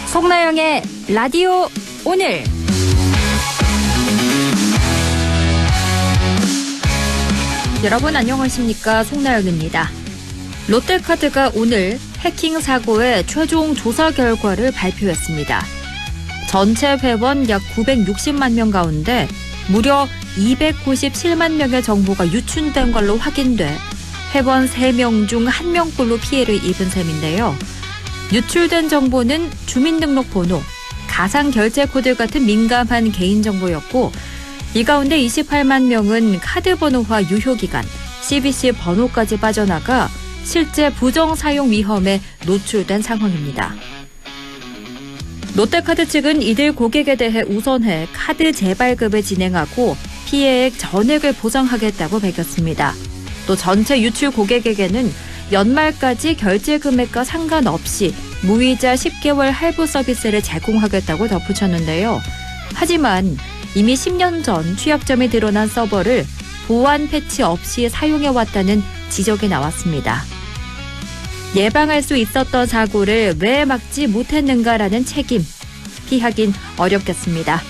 송나영의 라디오 오늘. 여러분 안녕하십니까? 송나영입니다. 롯데카드가 오늘 해킹 사고의 최종 조사 결과를 발표했습니다. 전체 회원 약 960만 명 가운데 무려 297만 명의 정보가 유출된 걸로 확인돼 회원 3명 중 1명꼴로 피해를 입은 셈인데요. 유출된 정보는 주민등록번호, 가상결제 코드 같은 민감한 개인정보였고 이 가운데 28만 명은 카드 번호화 유효기간, CVC 번호까지 빠져나가 실제 부정사용 위험에 노출된 상황입니다. 롯데카드 측은 이들 고객에 대해 우선해 카드 재발급을 진행하고 피해액 전액을 보상하겠다고 밝혔습니다. 또 전체 유출 고객에게는 연말까지 결제 금액과 상관없이 무이자 10개월 할부 서비스를 제공하겠다고 덧붙였는데요. 하지만 이미 10년 전 취약점이 드러난 서버를 보안 패치 없이 사용해왔다는 지적이 나왔습니다. 예방할 수 있었던 사고를 왜 막지 못했는가라는 책임, 피하긴 어렵겠습니다.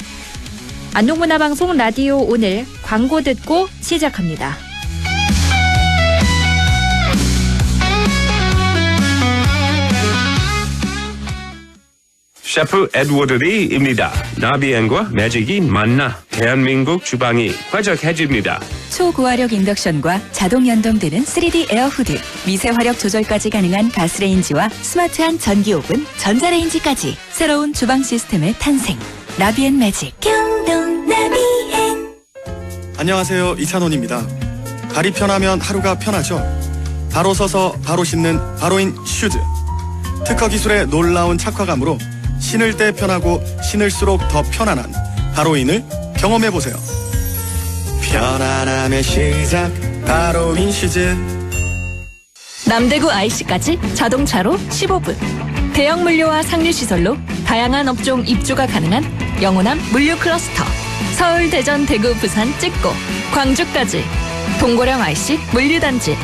안동문화방송 라디오 오늘 광고 듣고 시작합니다. 셰프 에드워드 리입니다. 나비엔과 매직이 만나 대한민국 주방이 화적해집니다. 초고화력 인덕션과 자동 연동되는 3D 에어후드, 미세 화력 조절까지 가능한 가스레인지와 스마트한 전기 오븐, 전자레인지까지 새로운 주방 시스템의 탄생. 나비엔 매직. 경동 나비엔. 안녕하세요. 이찬원입니다. 발이 편하면 하루가 편하죠. 바로 서서 바로 신는 바로인 슈즈. 특허 기술의 놀라운 착화감으로 신을 때 편하고 신을수록 더 편안한 바로인을 경험해보세요. 편안함의 시작 바로인 슈즈. 남대구 IC까지 자동차로 15분. 대형 물류와 상류 시설로 다양한 업종 입주가 가능한 영호남 물류 클러스터. 서울, 대전, 대구, 부산, 찍고 광주까지 동고령 IC 물류단지.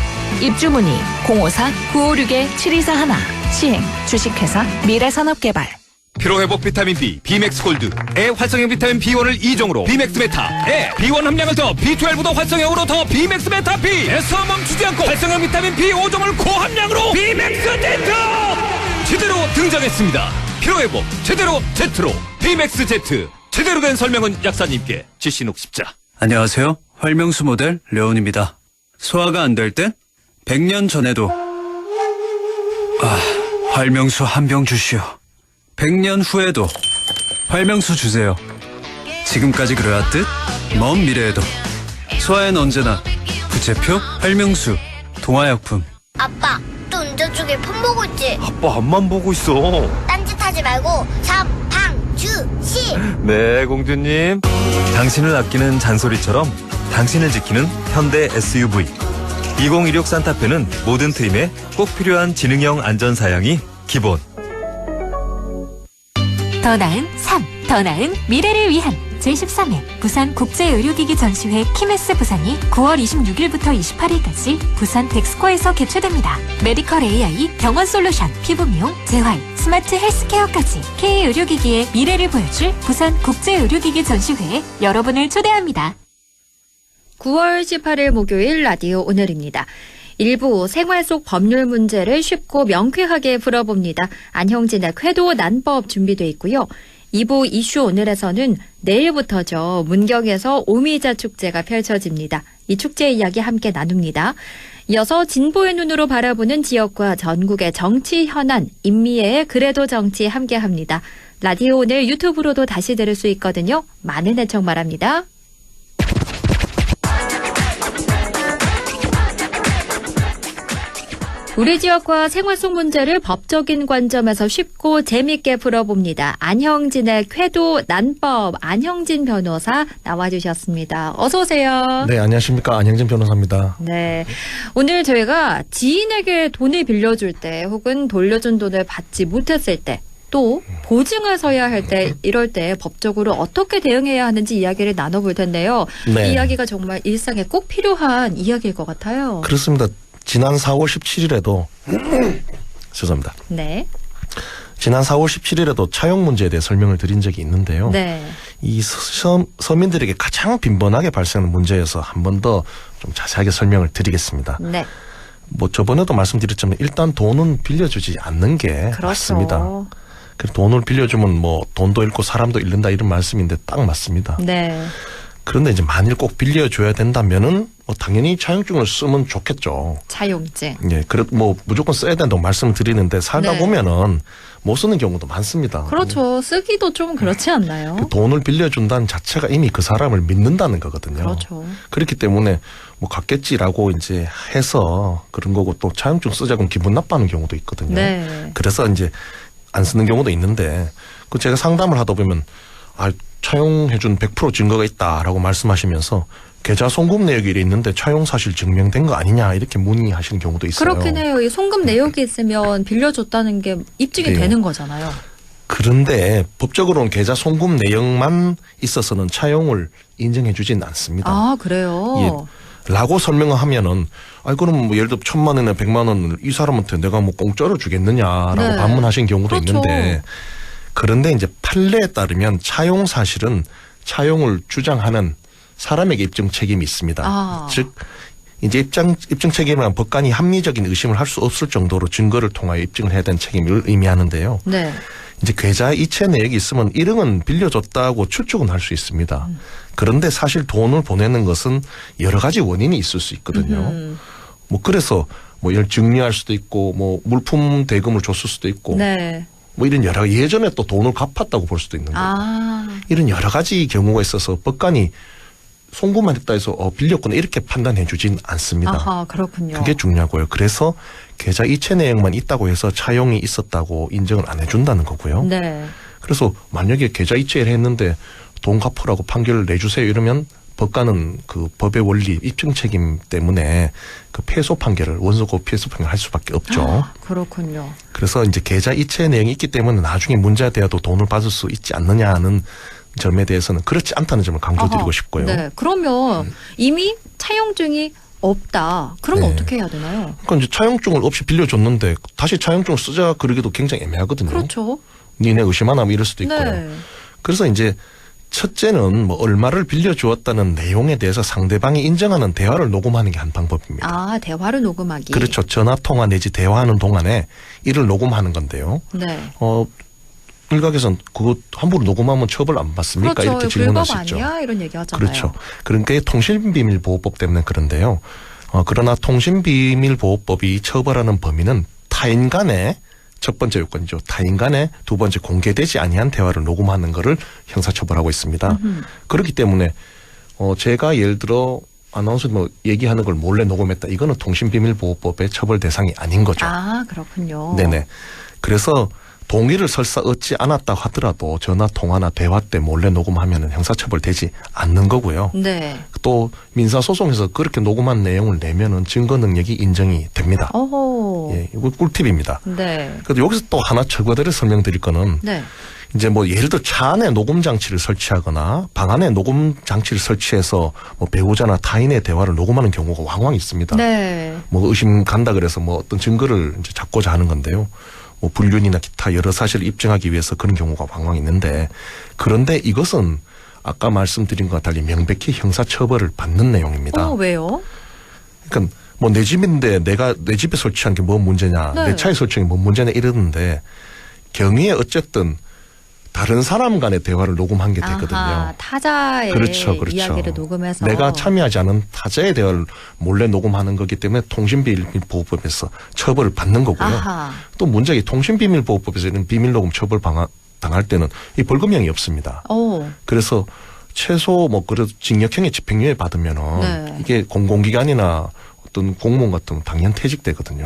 입주 문의 054-956-7241. 시행 주식회사 미래산업개발. 피로회복 비타민 B, 비맥스 골드, 애 활성형 비타민 B1을 2종으로 비맥스 메타, 애 B1 함량을 더 B12도 활성형으로 더 비맥스 메타 B, 에서 멈추지 않고 활성형 비타민 B 5종을 고함량으로 비맥스 Z! 제대로 등장했습니다. 피로회복 제대로 Z로 비맥스 Z. 제대로 된 설명은 약사님께 지시녹 십자. 안녕하세요. 활명수 모델 려운입니다. 소화가 안 될 땐 100년 전에도 활명수 한 병 주시오. 100년 후에도 활명수 주세요. 지금까지 그러했듯 먼 미래에도 소화엔 언제나 부채표 활명수. 동화약품. 아빠, 또 운전 중에 폰 보고 있지? 아빠 앞만 보고 있어. 딴짓하지 말고 삼방주시. 네, 공주님. 당신을 아끼는 잔소리처럼 당신을 지키는 현대 SUV 2016 산타페는 모든 트림에 꼭 필요한 지능형 안전사양이 기본. 더 나은 삶, 더 나은 미래를 위한 제13회 부산국제의료기기 전시회 키메스 부산이 9월 26일부터 28일까지 부산 덱스코에서 개최됩니다. 메디컬 AI, 병원 솔루션, 피부 미용, 재활, 스마트 헬스케어까지 K의료기기의 미래를 보여줄 부산국제의료기기 전시회에 여러분을 초대합니다. 9월 18일 목요일 라디오 오늘입니다. 일부 생활 속 법률 문제를 쉽고 명쾌하게 풀어봅니다. 안형진의 쾌도 난법 준비되어 있고요. 2부 이슈 오늘에서는 내일부터죠. 문경에서 오미자 축제가 펼쳐집니다. 이 축제 이야기 함께 나눕니다. 이어서 진보의 눈으로 바라보는 지역과 전국의 정치 현안, 임미애의 그래도 정치 함께합니다. 라디오 오늘 유튜브로도 다시 들을 수 있거든요. 많은 애청 바랍니다. 우리 지역과 생활 속 문제를 법적인 관점에서 쉽고 재미있게 풀어봅니다. 안형진의 쾌도 난법, 안형진 변호사 나와주셨습니다. 어서 오세요. 네, 안녕하십니까. 안형진 변호사입니다. 네, 오늘 저희가 지인에게 돈을 빌려줄 때 혹은 돌려준 돈을 받지 못했을 때 또 보증을 서야 할 때 이럴 때 법적으로 어떻게 대응해야 하는지 이야기를 나눠볼 텐데요. 네. 이 이야기가 정말 일상에 꼭 필요한 이야기일 것 같아요. 그렇습니다. 지난 4월 17일에도 죄송합니다. 네. 지난 4월 17일에도 차용 문제에 대해 설명을 드린 적이 있는데요. 네. 이 서민들에게 가장 빈번하게 발생하는 문제여서 한 번 더 좀 자세하게 설명을 드리겠습니다. 네. 뭐 저번에도 말씀드렸지만 일단 돈은 빌려주지 않는 게 그렇죠. 맞습니다. 그래서 돈을 빌려주면 뭐 돈도 잃고 사람도 잃는다 이런 말씀인데 딱 맞습니다. 네. 그런데 이제 만일 꼭 빌려줘야 된다면은 뭐 당연히 차용증을 쓰면 좋겠죠. 차용증. 예, 뭐 무조건 써야 된다고 말씀을 드리는데 살다 네. 보면은 못 쓰는 경우도 많습니다. 그렇죠. 쓰기도 좀 그렇지 않나요? 그 돈을 빌려준다는 자체가 이미 그 사람을 믿는다는 거거든요. 그렇죠. 그렇기 때문에 뭐 갖겠지라고 이제 해서 그런 거고 또 차용증 쓰자고 기분 나빠하는 경우도 있거든요. 네. 그래서 이제 안 쓰는 경우도 있는데 그 제가 상담을 하다 보면 차용해준 100% 증거가 있다라고 말씀하시면서 계좌 송금 내역이 있는데 차용 사실 증명된 거 아니냐 이렇게 문의하시는 경우도 있어요. 그렇긴 해요. 이 송금 내역이 있으면 빌려줬다는 게 입증이 네. 되는 거잖아요. 그런데 법적으로는 계좌 송금 내역만 있어서는 차용을 인정해주진 않습니다. 아, 그래요? 예. 라고 설명을 하면은 그럼 뭐 예를 들어 1,000만 원이나 100만 원을 이 사람한테 내가 뭐 공짜로 주겠느냐라고 네. 반문하신 경우도 그렇죠. 있는데 그런데 이제 판례에 따르면 차용 사실은 차용을 주장하는 사람에게 입증 책임이 있습니다. 즉 이제 입증 책임은 법관이 합리적인 의심을 할 수 없을 정도로 증거를 통하여 입증을 해야 되는 책임을 의미하는데요. 네. 이제 계좌 이체 내역이 있으면 1억은 빌려줬다고 추측은 할 수 있습니다. 그런데 사실 돈을 보내는 것은 여러 가지 원인이 있을 수 있거든요. 뭐 그래서 뭐 이걸 증리할 수도 있고 뭐 물품 대금을 줬을 수도 있고 네. 뭐 이런 여러 예전에 또 돈을 갚았다고 볼 수도 있는 거예요. 이런 여러 가지 경우가 있어서 법관이 송금만 했다 해서 빌렸구나 이렇게 판단해 주진 않습니다. 아하, 그렇군요. 그게 중요하고요. 그래서 계좌 이체 내역만 있다고 해서 차용이 있었다고 인정을 안 해준다는 거고요. 네. 그래서 만약에 계좌 이체를 했는데 돈 갚으라고 판결을 내주세요 이러면 법관은 그 법의 원리 입증 책임 때문에 그 패소 판결을 원소고 패소 판결을 할 수밖에 없죠. 그렇군요. 그래서 이제 계좌 이체 내용이 있기 때문에 나중에 문제가 되어도 돈을 받을 수 있지 않느냐 하는 점에 대해서는 그렇지 않다는 점을 강조드리고 싶고요. 네. 그러면 이미 차용증이 없다. 그러면 네. 어떻게 해야 되나요? 그러니까 이제 차용증을 없이 빌려줬는데 다시 차용증을 쓰자 그러기도 굉장히 애매하거든요. 그렇죠. 니네 의심하나 이럴 수도 있고요. 네. 그래서 이제 첫째는 뭐 얼마를 빌려주었다는 내용에 대해서 상대방이 인정하는 대화를 녹음하는 게 한 방법입니다. 대화를 녹음하기. 그렇죠. 전화 통화 내지 대화하는 동안에 이를 녹음하는 건데요. 네. 일각에서는 그거 함부로 녹음하면 처벌 안 받습니까? 그렇죠. 이렇게 질문하시죠. 불법 아니야? 이런 얘기 하잖아요. 그렇죠. 그러니까 통신비밀보호법 때문에 그런데요. 그러나 통신비밀보호법이 처벌하는 범위는 타인 간의 첫 번째 요건이죠. 타인 간의 두 번째 공개되지 아니한 대화를 녹음하는 거를 형사처벌하고 있습니다. 그렇기 때문에 제가 예를 들어 아나운서 뭐 얘기하는 걸 몰래 녹음했다. 이거는 통신비밀보호법의 처벌 대상이 아닌 거죠. 그렇군요. 네네. 그래서 동의를 설사 얻지 않았다 하더라도 전화 통화나 대화 때 몰래 녹음하면 형사처벌 되지 않는 거고요. 네. 또 민사소송에서 그렇게 녹음한 내용을 내면은 증거 능력이 인정이 됩니다. 예, 이거 꿀팁입니다. 네. 그래도 여기서 또 하나 첨가드려 설명드릴 거는 네. 이제 뭐 예를 들어 차 안에 녹음 장치를 설치하거나 방 안에 녹음 장치를 설치해서 뭐 배우자나 타인의 대화를 녹음하는 경우가 왕왕 있습니다. 네. 뭐 의심 간다 그래서 뭐 어떤 증거를 이제 잡고자 하는 건데요. 뭐 불륜이나 기타 여러 사실을 입증하기 위해서 그런 경우가 왕왕 있는데 그런데 이것은 아까 말씀드린 것과 달리 명백히 형사처벌을 받는 내용입니다. 왜요? 그러니까 뭐 내 집인데 내가 내 집에 설치한 게 뭔 문제냐, 네. 내 차에 설치한 게 뭔 문제냐 이러는데 경위에 어쨌든 다른 사람 간의 대화를 녹음한 게 되거든요. 타자의 그렇죠. 이야기를 녹음해서 내가 참여하지 않은 타자의 대화를 몰래 녹음하는 거기 때문에 통신비밀보호법에서 처벌을 받는 거고요. 또 문제가 통신비밀보호법에서 이런 비밀녹음 처벌 당할 때는 이 벌금형이 없습니다. 그래서 최소 뭐 그래도 징역형의 집행유예 받으면은 네. 이게 공공기관이나 어떤 공무원 같은 당연 퇴직되거든요.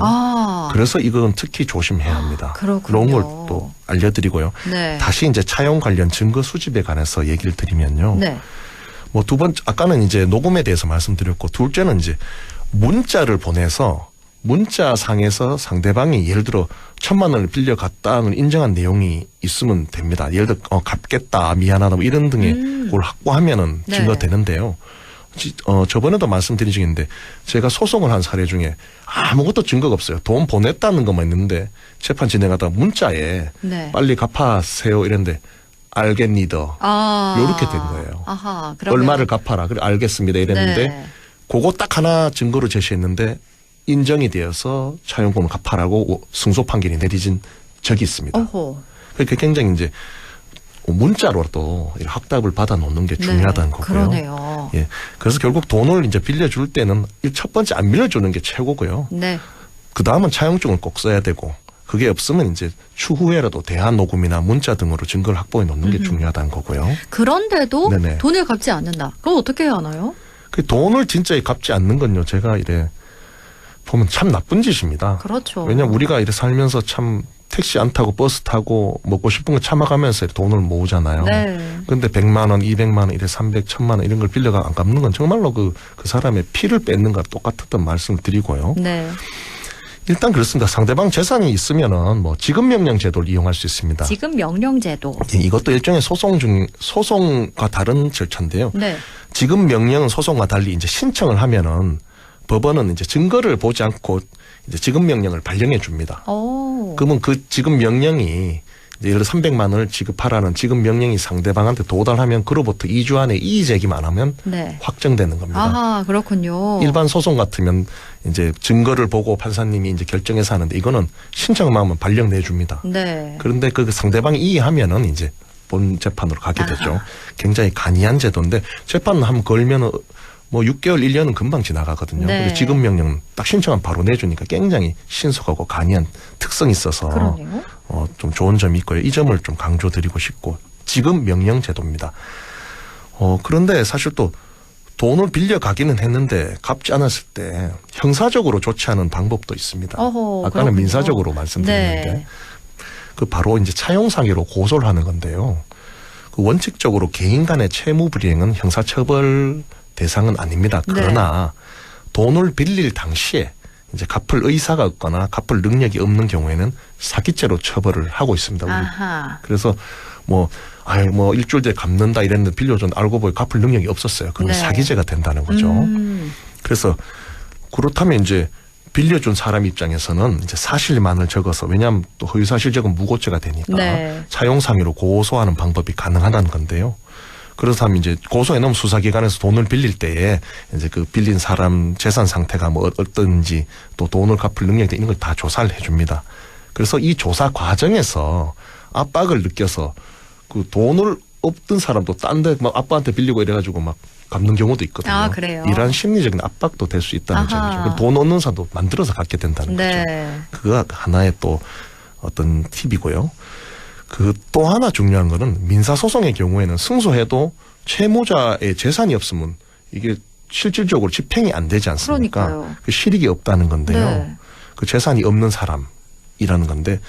그래서 이건 특히 조심해야 합니다. 그렇군요. 그런 걸 또 알려드리고요. 네. 다시 이제 차용 관련 증거 수집에 관해서 얘기를 드리면요. 네. 뭐 두 번째 아까는 이제 녹음에 대해서 말씀드렸고 둘째는 이제 문자를 보내서 문자상에서 상대방이 예를 들어 1,000만 원을 빌려갔다는 인정한 내용이 있으면 됩니다. 예를 들어 갚겠다, 미안하다 뭐 이런 등의 그걸 확보하면은 네. 증거 되는데요. 저번에도 말씀드린 적이 있는데 제가 소송을 한 사례 중에 아무것도 증거가 없어요. 돈 보냈다는 것만 있는데 재판 진행하다 문자에 네. 빨리 갚아세요 이랬는데 알겠니더 요렇게 된 거예요. 아하, 그러면 얼마를 갚아라. 그래 알겠습니다 이랬는데 네. 그거 딱 하나 증거로 제시했는데 인정이 되어서 차용금을 갚아라고 승소 판결이 내려진 적이 있습니다. 어허. 그러니까 굉장히 이제 문자로도 확답을 받아 놓는 게 중요하다는 네, 거고요. 그러네요. 예. 그래서 결국 돈을 이제 빌려줄 때는 첫 번째 안 빌려주는 게 최고고요. 네. 그 다음은 차용증을 꼭 써야 되고 그게 없으면 이제 추후에라도 대한 녹음이나 문자 등으로 증거를 확보해 놓는 게 중요하다는 거고요. 그런데도 네네. 돈을 갚지 않는다. 그럼 어떻게 해야 하나요? 그 돈을 진짜 갚지 않는 건요. 제가 이래 보면 참 나쁜 짓입니다. 그렇죠. 왜냐면 우리가 이래 살면서 참 택시 안 타고 버스 타고 먹고 싶은 거 참아가면서 돈을 모으잖아요. 네. 근데 100만 원, 200만 원, 이래 300, 1000만 원 이런 걸 빌려가 안 갚는 건 정말로 그 사람의 피를 뺏는 거와 똑같았던 말씀을 드리고요. 네. 일단 그렇습니다. 상대방 재산이 있으면은 뭐 지급 명령 제도를 이용할 수 있습니다. 지급 명령 제도. 예, 이것도 일종의 소송과 다른 절차인데요. 네. 지급 명령은 소송과 달리 이제 신청을 하면은 법원은 이제 증거를 보지 않고 이제 지급 명령을 발령해 줍니다. 오. 그러면 그 지급 명령이 이제 예를 들어 300만 원을 지급하라는 지급 명령이 상대방한테 도달하면 그로부터 2주 안에 이의 제기만 안 하면 네. 확정되는 겁니다. 아하, 그렇군요. 일반 소송 같으면 이제 증거를 보고 판사님이 이제 결정해서 하는데 이거는 신청만 하면 발령 내줍니다. 네. 그런데 그 상대방이 이의하면은 이제 본 재판으로 가게 되죠. 굉장히 간이한 제도인데 재판 한번 걸면은 뭐 6개월, 1년은 금방 지나가거든요. 네. 그래서 지급 명령 딱 신청하면 바로 내주니까 굉장히 신속하고 간이한 특성이 있어서 그러네요. 좀 좋은 점이 있고요. 이 점을 좀 강조드리고 싶고 지급 명령 제도입니다. 그런데 사실 또 돈을 빌려가기는 했는데 갚지 않았을 때 형사적으로 조치하는 방법도 있습니다. 어허, 아까는 그렇군요. 민사적으로 말씀드렸는데 네. 그 바로 이제 차용상해로 고소를 하는 건데요. 그 원칙적으로 개인 간의 채무 불이행은 형사처벌 대상은 아닙니다. 그러나 돈을 빌릴 당시에 이제 갚을 의사가 없거나 갚을 능력이 없는 경우에는 사기죄로 처벌을 하고 있습니다. 아하. 그래서 뭐 일주일 뒤에 갚는다 이랬는데 빌려줬는데 알고 보니 갚을 능력이 없었어요. 그럼 네. 사기죄가 된다는 거죠. 그래서 그렇다면 이제 빌려준 사람 입장에서는 이제 사실만을 적어서 왜냐하면 또 허위사실적은 무고죄가 되니까 네. 차용상해로 고소하는 방법이 가능하다는 건데요. 그렇다면 이제 고소해놓으면 수사기관에서 돈을 빌릴 때에 이제 그 빌린 사람 재산 상태가 뭐 어떤지 또 돈을 갚을 능력이 있는 걸 다 조사를 해줍니다. 그래서 이 조사 과정에서 압박을 느껴서 그 돈을 없던 사람도 딴 데 막 아빠한테 빌리고 이래가지고 막 갚는 경우도 있거든요. 아, 그래요? 이러한 심리적인 압박도 될 수 있다는 아하. 점이죠. 돈 없는 사람도 만들어서 갖게 된다는 네. 거죠. 그거 하나의 또 어떤 팁이고요. 그 또 하나 중요한 거는 민사소송의 경우에는 승소해도 채무자의 재산이 없으면 이게 실질적으로 집행이 안 되지 않습니까? 그러니까요. 그 실익이 없다는 건데요. 네. 그 재산이 없는 사람이라는 건데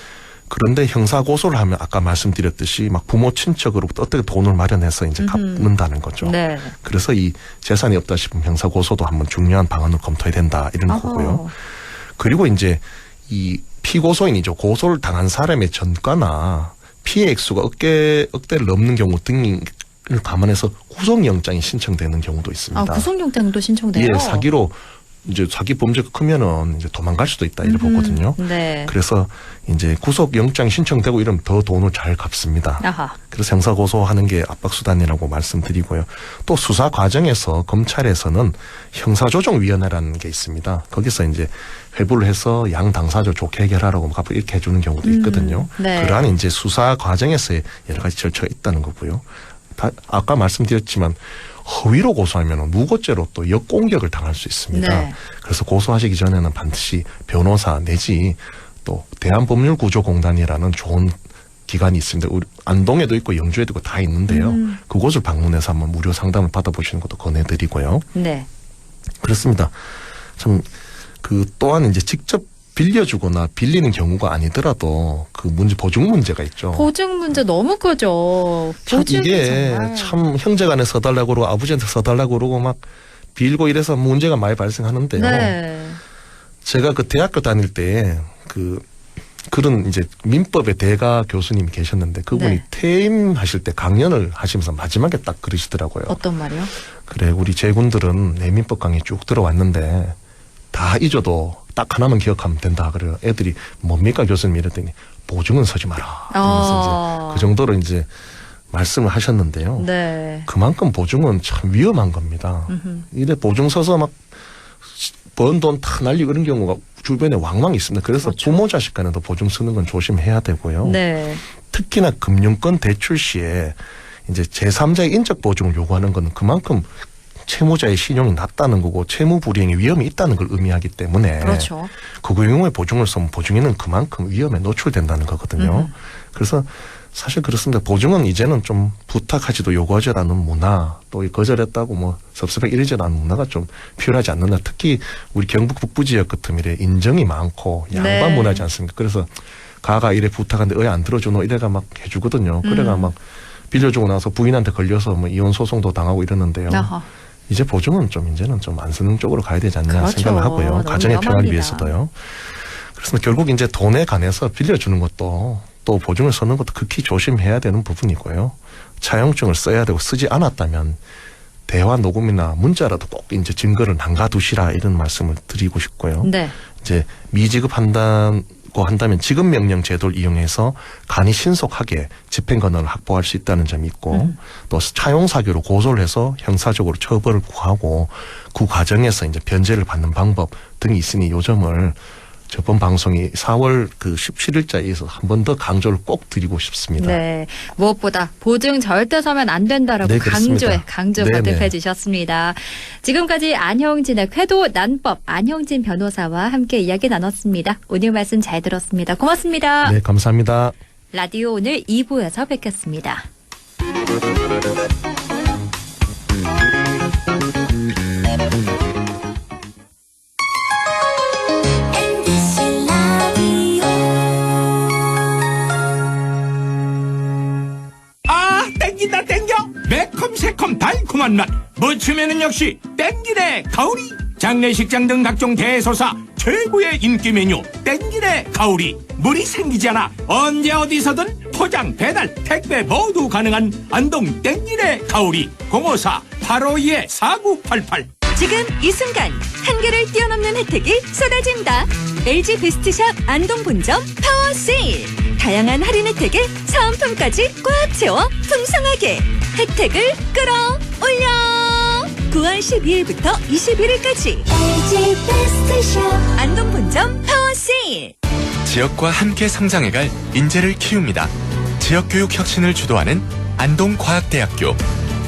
그런데 형사고소를 하면 아까 말씀드렸듯이 막 부모 친척으로부터 어떻게 돈을 마련해서 이제 갚는다는 거죠. 네. 그래서 이 재산이 없다 싶으면 형사고소도 한번 중요한 방안으로 검토해야 된다 이런 어허. 거고요. 그리고 이제 이 피고소인이죠. 고소를 당한 사람의 전과나 피해 액수가 억대를 넘는 경우 등을 감안해서 구속영장이 신청되는 경우도 있습니다. 아, 구속영장도 신청돼요? 예, 사기로 이제 사기 범죄가 크면은 이제 도망갈 수도 있다 이렇게 보거든요. 네. 그래서 이제 구속영장 신청되고 이러면 더 돈을 잘 갚습니다. 아하. 그래서 형사고소하는 게 압박수단이라고 말씀드리고요. 또 수사 과정에서 검찰에서는 형사조정위원회라는 게 있습니다. 거기서 이제 회부를 해서 양 당사자 좋게 해결하라고 이렇게 해주는 경우도 있거든요. 네. 그러한 이제 수사 과정에서의 여러 가지 절차가 있다는 거고요. 아까 말씀드렸지만 허위로 고소하면 무고죄로 또 역공격을 당할 수 있습니다. 네. 그래서 고소하시기 전에는 반드시 변호사 내지 또 대한법률구조공단이라는 좋은 기관이 있습니다. 우리 안동에도 있고 영주에도 있고 다 있는데요. 그곳을 방문해서 한번 무료 상담을 받아보시는 것도 권해드리고요. 네. 그렇습니다. 참 그 또한 이제 직접 빌려주거나 빌리는 경우가 아니더라도 그 보증 문제가 있죠. 보증 문제 너무 크죠. 참 보증이 이게 정말. 참 형제간에 써달라고 그러고 아버지한테 써달라고 그러고 막 빌고 이래서 문제가 많이 발생하는데요. 네. 제가 그 대학교 다닐 때 그런 이제 민법의 대가 교수님이 계셨는데 그분이 네. 퇴임하실 때 강연을 하시면서 마지막에 딱 그러시더라고요. 어떤 말이요? 그래 우리 제군들은 내 민법 강의 쭉 들어왔는데 다 잊어도 딱 하나만 기억하면 된다 그래요. 애들이 뭡니까 교수님 이랬더니 보증은 서지 마라. 그러면서 이제 그 정도로 이제 말씀을 하셨는데요. 네. 그만큼 보증은 참 위험한 겁니다. 이래 보증 서서 막 번 돈 다 날리고 그런 경우가 주변에 왕왕 있습니다. 그래서 그렇죠. 부모 자식 간에도 보증 쓰는 건 조심해야 되고요. 네. 특히나 금융권 대출 시에 이제 제3자의 인적 보증을 요구하는 건 그만큼 채무자의 신용이 낮다는 거고 채무 불이행의 위험이 있다는 걸 의미하기 때문에 그렇죠. 그 경우에 보증을 쓰면 보증인은 그만큼 위험에 노출된다는 거거든요. 그래서 사실 그렇습니다. 보증은 이제는 좀 부탁하지도 요구하지라는 문화, 또 거절했다고 뭐 섭섭하게 이러지라는 문화가 좀 필요하지 않는다. 특히 우리 경북 북부 지역 같은 이래 인정이 많고 양반 네. 문화지 않습니까? 그래서 가가 이래 부탁하는데 왜 안 들어주노 이래가 막 해주거든요. 그래가 막 빌려주고 나서 부인한테 걸려서 뭐 이혼 소송도 당하고 이러는데요. 아하. 이제 보증은 좀 이제는 좀 안쓰는 쪽으로 가야 되지 않냐 그렇죠. 생각을 하고요. 너무 가정의 평화를 위험합니다. 위해서도요. 그래서 결국 이제 돈에 관해서 빌려주는 것도 또 보증을 서는 것도 극히 조심해야 되는 부분이고요. 차용증을 써야 되고 쓰지 않았다면 대화 녹음이나 문자라도 꼭 이제 증거를 남가두시라 이런 말씀을 드리고 싶고요. 네. 이제 미지급한다고 한다면 지급 명령 제도를 이용해서 간이 신속하게 집행 권한을 확보할 수 있다는 점이 있고 또 차용 사교로 고소를 해서 형사적으로 처벌을 구하고 그 과정에서 이제 변제를 받는 방법 등이 있으니 요 점을 저번 방송이 4월 그 17일자에서 한 번 더 강조를 꼭 드리고 싶습니다. 네. 무엇보다 보증 절대 서면 안 된다라고 네, 그렇습니다. 강조 네네. 거듭해 주셨습니다. 지금까지 안형진의 쾌도 난법 안형진 변호사와 함께 이야기 나눴습니다. 오늘 말씀 잘 들었습니다. 고맙습니다. 네, 감사합니다. 라디오 오늘 2부에서 뵙겠습니다. 아 땡긴다 땡겨 매콤 새콤 달콤한 맛 무침에는 역시 땡기네 가오리 장례식장 등 각종 대소사 최고의 인기 메뉴 땡기네 가오리 물이 생기지 않아 언제 어디서든 포장 배달 택배 모두 가능한 안동 땡기네 가오리 054-852-4988 지금 이 순간 한계를 뛰어넘는 혜택이 쏟아진다. LG 베스트샵 안동 본점 파워 세일. 다양한 할인 혜택에 사은품까지 꽉 채워 풍성하게 혜택을 끌어올려. 9월 12일부터 21일까지 LG 베스트샵 안동 본점 파워 세일. 지역과 함께 성장해갈 인재를 키웁니다. 지역교육 혁신을 주도하는 안동과학대학교.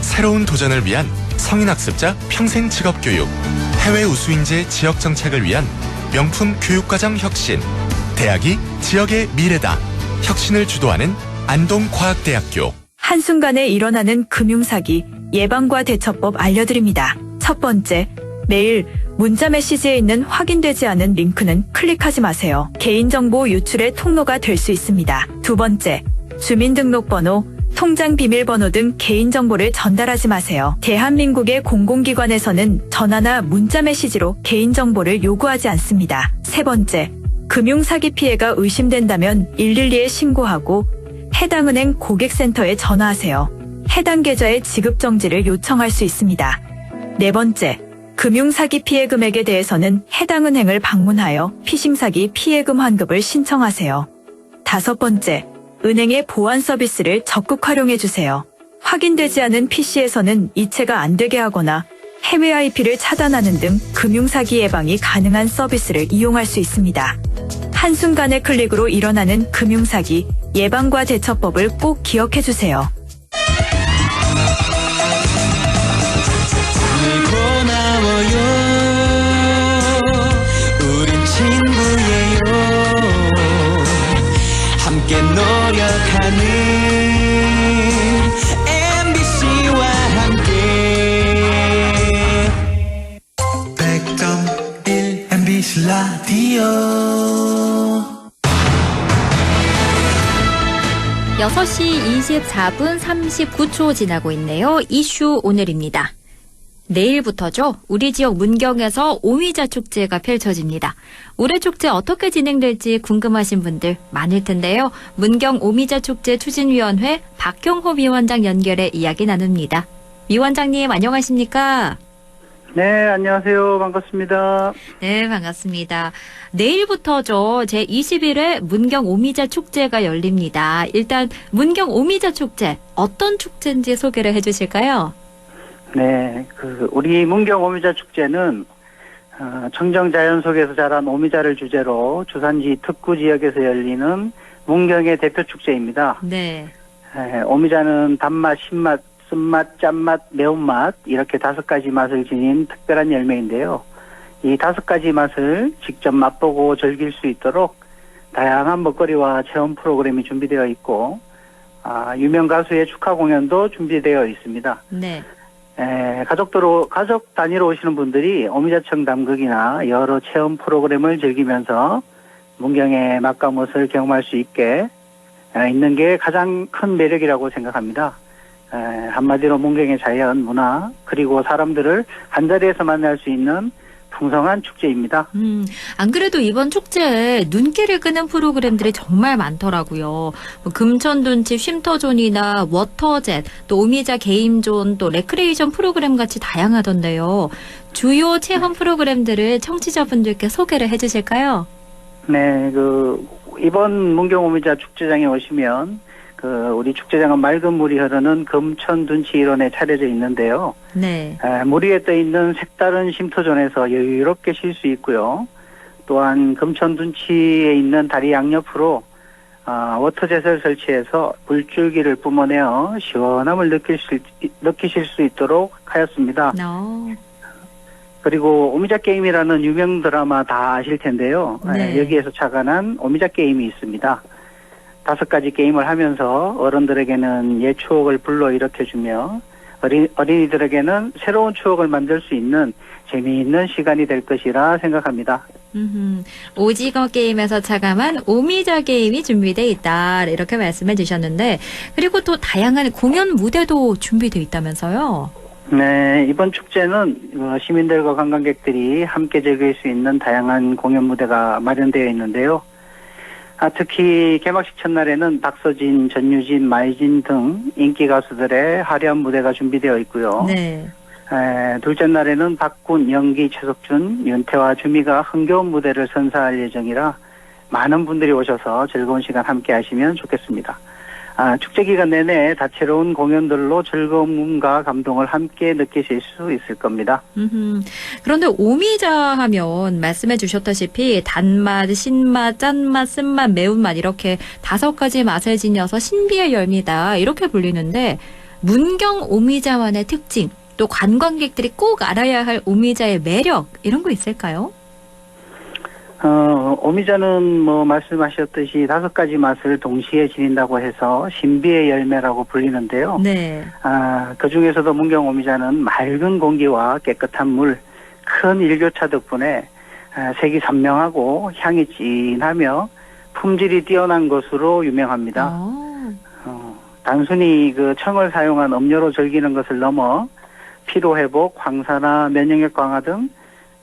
새로운 도전을 위한 성인학습자 평생 직업교육. 해외 우수인재 지역정착을 위한 명품 교육과정 혁신. 대학이 지역의 미래다. 혁신을 주도하는 안동과학대학교. 한순간에 일어나는 금융사기 예방과 대처법 알려드립니다. 첫 번째, 매일 문자 메시지에 있는 확인되지 않은 링크는 클릭하지 마세요. 개인정보 유출의 통로가 될 수 있습니다. 두 번째, 주민등록번호, 통장 비밀번호 등 개인정보를 전달하지 마세요. 대한민국의 공공기관에서는 전화나 문자 메시지로 개인정보를 요구하지 않습니다. 세 번째, 금융사기 피해가 의심된다면 112에 신고하고 해당 은행 고객센터에 전화하세요. 해당 계좌의 지급 정지를 요청할 수 있습니다. 네 번째, 금융사기 피해 금액에 대해서는 해당 은행을 방문하여 피싱사기 피해금 환급을 신청하세요. 다섯 번째, 은행의 보안 서비스를 적극 활용해 주세요. 확인되지 않은 PC에서는 이체가 안 되게 하거나 해외 IP를 차단하는 등 금융사기 예방이 가능한 서비스를 이용할 수 있습니다. 한순간의 클릭으로 일어나는 금융사기 예방과 대처법을 꼭 기억해 주세요. 우린 친구예요. 함께 노력하는 MBC와 함께 100.1 MBC 라디오 6시 24분 39초 지나고 있네요. 이슈 오늘입니다. 내일부터죠. 우리 지역 문경에서 오미자 축제가 펼쳐집니다. 올해 축제 어떻게 진행될지 궁금하신 분들 많을 텐데요. 문경 오미자 축제 추진위원회 박경호 위원장 연결해 이야기 나눕니다. 위원장님 안녕하십니까? 네, 안녕하세요. 반갑습니다. 네, 반갑습니다. 내일부터죠. 제21회 문경 오미자 축제가 열립니다. 일단 문경 오미자 축제 어떤 축제인지 소개를 해주실까요? 네, 우리 문경 오미자 축제는 청정 자연 속에서 자란 오미자를 주제로 주산지 특구 지역에서 열리는 문경의 대표 축제입니다. 네. 오미자는 단맛, 신맛, 쓴맛, 짠맛, 매운맛 이렇게 5가지 맛을 지닌 특별한 열매인데요. 이 5가지 맛을 직접 맛보고 즐길 수 있도록 다양한 먹거리와 체험 프로그램이 준비되어 있고 유명 가수의 축하 공연도 준비되어 있습니다. 네. 가족 단위로 오시는 분들이 오미자청 담그기나 여러 체험 프로그램을 즐기면서 문경의 맛과 멋을 경험할 수 있게 있는 게 가장 큰 매력이라고 생각합니다. 한마디로 문경의 자연, 문화, 그리고 사람들을 한자리에서 만날 수 있는 풍성한 축제입니다. 안 그래도 이번 축제에 눈길을 끄는 프로그램들이 정말 많더라고요. 금천둔치 쉼터존이나 워터젯, 또 오미자 게임존, 또 레크레이션 프로그램 같이 다양하던데요. 주요 체험 프로그램들을 청취자분들께 소개를 해주실까요? 네, 이번 문경 오미자 축제장에 오시면 우리 축제장은 맑은 물이 흐르는 금천둔치 일원에 차려져 있는데요. 네. 물 위에 떠 있는 색다른 쉼터존에서 여유롭게 쉴 수 있고요. 또한 금천둔치에 있는 다리 양옆으로 워터젯을 설치해서 물줄기를 뿜어내어 시원함을 느끼실 수 있도록 하였습니다. 그리고 오미자 게임이라는 유명 드라마 다 아실 텐데요. 네. 여기에서 착안한 오미자 게임이 있습니다. 5가지 게임을 하면서 어른들에게는 옛 추억을 불러일으켜주며 어린이들에게는 새로운 추억을 만들 수 있는 재미있는 시간이 될 것이라 생각합니다. 오징어 게임에서 차감한 오미자 게임이 준비되어 있다 이렇게 말씀해 주셨는데 그리고 또 다양한 공연 무대도 준비되어 있다면서요? 네, 이번 축제는 시민들과 관광객들이 함께 즐길 수 있는 다양한 공연 무대가 마련되어 있는데요. 특히 개막식 첫날에는 박서진, 전유진, 마이진 등 인기 가수들의 화려한 무대가 준비되어 있고요. 네. 둘째 날에는 박군, 영기, 최석준, 윤태와 주미가 흥겨운 무대를 선사할 예정이라 많은 분들이 오셔서 즐거운 시간 함께 하시면 좋겠습니다. 축제 기간 내내 다채로운 공연들로 즐거움과 감동을 함께 느끼실 수 있을 겁니다. 그런데 오미자 하면 말씀해 주셨다시피 단맛, 신맛, 짠맛, 쓴맛, 매운맛 이렇게 5가지 맛을 지녀서 신비의 열매다 이렇게 불리는데 문경 오미자만의 특징 또 관광객들이 꼭 알아야 할 오미자의 매력 이런 거 있을까요? 오미자는 말씀하셨듯이 5가지 맛을 동시에 지닌다고 해서 신비의 열매라고 불리는데요. 네. 그 중에서도 문경 오미자는 맑은 공기와 깨끗한 물, 큰 일교차 덕분에 색이 선명하고 향이 진하며 품질이 뛰어난 것으로 유명합니다. 단순히 청을 사용한 음료로 즐기는 것을 넘어 피로회복, 황사나 면역력 강화 등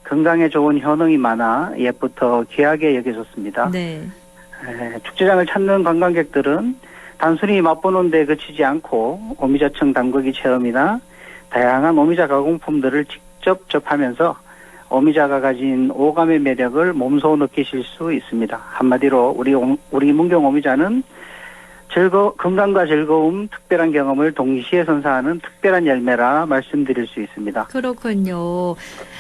건강에 좋은 효능이 많아 옛부터 귀하게 여겨졌습니다. 네. 축제장을 찾는 관광객들은 단순히 맛보는 데 그치지 않고 오미자청 담그기 체험이나 다양한 오미자 가공품들을 직접 접하면서 오미자가 가진 오감의 매력을 몸소 느끼실 수 있습니다. 한마디로 우리 문경 오미자는 건강과 즐거움, 특별한 경험을 동시에 선사하는 특별한 열매라 말씀드릴 수 있습니다. 그렇군요.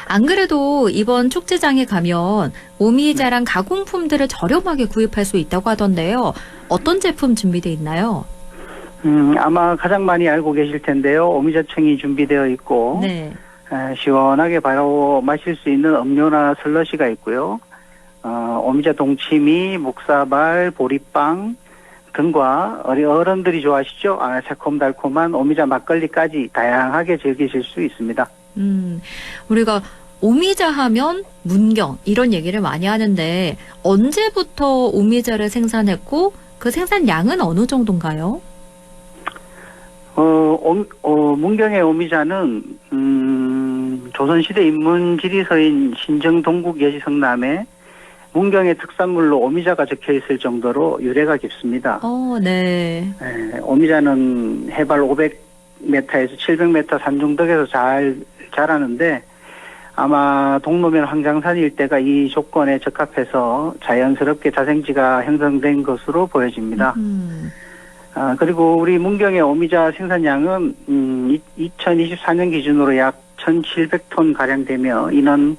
안 그래도 이번 축제장에 가면 오미자랑 가공품들을 저렴하게 구입할 수 있다고 하던데요. 어떤 제품 준비되어 있나요? 아마 가장 많이 알고 계실 텐데요. 오미자청이 준비되어 있고 네. 시원하게 바로 마실 수 있는 음료나 슬러시가 있고요. 오미자 동치미, 묵사발, 보리빵 등과 어른들이 좋아하시죠? 새콤달콤한 오미자 막걸리까지 다양하게 즐기실 수 있습니다. 우리가 오미자 하면 문경 이런 얘기를 많이 하는데 언제부터 오미자를 생산했고 그 생산량은 어느 정도인가요? 문경의 오미자는 조선시대 인문지리서인 신정동국여지 성남에 문경의 특산물로 오미자가 적혀 있을 정도로 유래가 깊습니다. 네. 오미자는 해발 500m에서 700m 산중덕에서 잘 자라는데 아마 동로면 황장산 일대가 이 조건에 적합해서 자연스럽게 자생지가 형성된 것으로 보여집니다. 그리고 우리 문경의 오미자 생산량은 2024년 기준으로 약 1,700톤 가량 되며 이는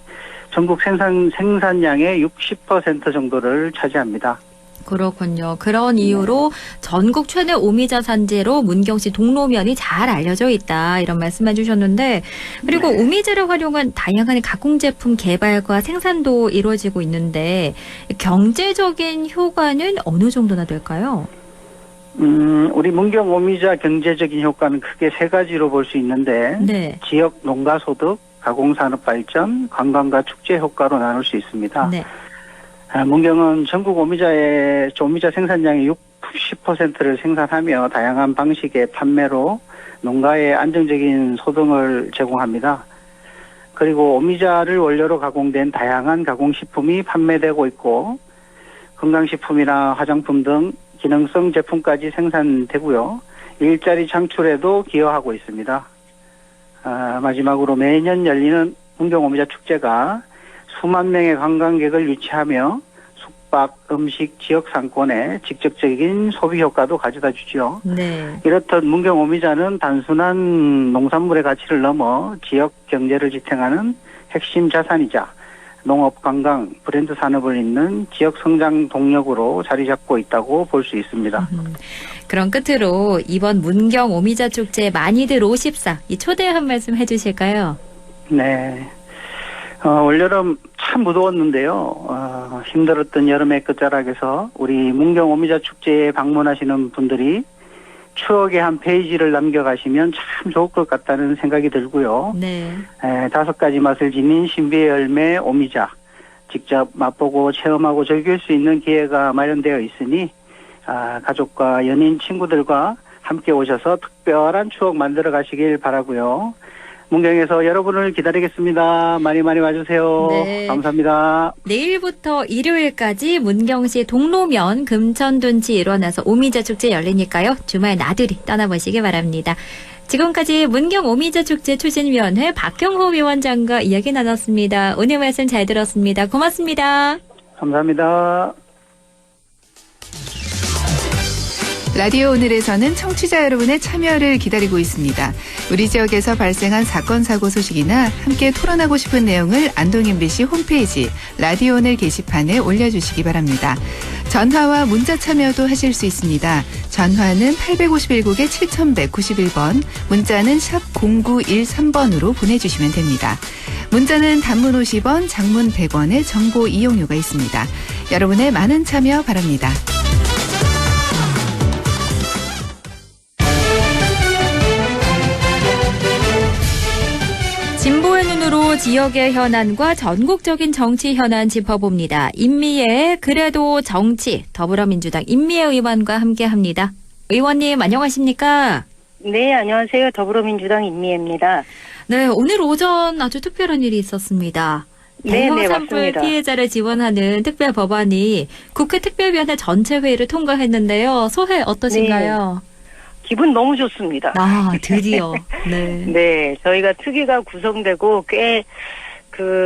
전국 생산량의 60% 정도를 차지합니다. 그렇군요. 그런 이유로 전국 최대 오미자 산지로 문경시 동로면이 잘 알려져 있다. 이런 말씀해 주셨는데 그리고 오미자를 활용한 다양한 가공 제품 개발과 생산도 이루어지고 있는데 경제적인 효과는 어느 정도나 될까요? 우리 문경 오미자 경제적인 효과는 크게 세 가지로 볼 수 있는데 네. 지역 농가 소득, 가공산업 발전, 관광과 축제 효과로 나눌 수 있습니다. 네. 문경은 전국 오미자 생산량의 60%를 생산하며 다양한 방식의 판매로 농가에 안정적인 소득을 제공합니다. 그리고 오미자를 원료로 가공된 다양한 가공식품이 판매되고 있고 건강식품이나 화장품 등 기능성 제품까지 생산되고요. 일자리 창출에도 기여하고 있습니다. 마지막으로 매년 열리는 문경 오미자 축제가 수만 명의 관광객을 유치하며 숙박, 음식, 지역 상권에 직접적인 소비 효과도 가져다 주죠. 네. 이렇듯 문경 오미자는 단순한 농산물의 가치를 넘어 지역 경제를 지탱하는 핵심 자산이자 농업, 관광, 브랜드 산업을 잇는 지역 성장 동력으로 자리 잡고 있다고 볼 수 있습니다. 그럼 끝으로 이번 문경 오미자 축제에 많이들 오십사 이 초대 한 말씀 해주실까요? 네. 올여름 참 무더웠는데요. 힘들었던 여름의 끝자락에서 우리 문경 오미자 축제에 방문하시는 분들이 추억의 한 페이지를 남겨가시면 참 좋을 것 같다는 생각이 들고요. 네. 5가지 맛을 지닌 신비의 열매 오미자 직접 맛보고 체험하고 즐길 수 있는 기회가 마련되어 있으니 가족과 연인 친구들과 함께 오셔서 특별한 추억 만들어 가시길 바라고요. 문경에서 여러분을 기다리겠습니다. 많이 와주세요. 네. 감사합니다. 내일부터 일요일까지 문경시 동로면 금천둔치 일원에서 오미자 축제 열리니까요. 주말 나들이 떠나보시기 바랍니다. 지금까지 문경 오미자 축제 추진위원회 박경호 위원장과 이야기 나눴습니다. 오늘 말씀 잘 들었습니다. 고맙습니다. 감사합니다. 라디오 오늘에서는 청취자 여러분의 참여를 기다리고 있습니다. 우리 지역에서 발생한 사건 사고 소식이나 함께 토론하고 싶은 내용을 안동 MBC 홈페이지 라디오 오늘 게시판에 올려주시기 바랍니다. 전화와 문자 참여도 하실 수 있습니다. 전화는 851국에 7191번, 문자는 샵 0913번으로 보내주시면 됩니다. 문자는 단문 50원, 장문 100원의 정보 이용료가 있습니다. 여러분의 많은 참여 바랍니다. 진보의 눈으로 지역의 현안과 전국적인 정치 현안 짚어봅니다. 임미애 그래도 정치 더불어민주당 임미애 의원과 함께합니다. 의원님 안녕하십니까? 네, 안녕하세요. 더불어민주당 임미애입니다. 네, 오늘 오전 아주 특별한 일이 있었습니다. 네, 대형산불 맞습니다. 피해자를 지원하는 특별 법안이 국회 특별위원회 전체 회의를 통과했는데요. 소회 어떠신가요? 네. 기분 너무 좋습니다. 드디어. 네. 네, 저희가 특위가 구성되고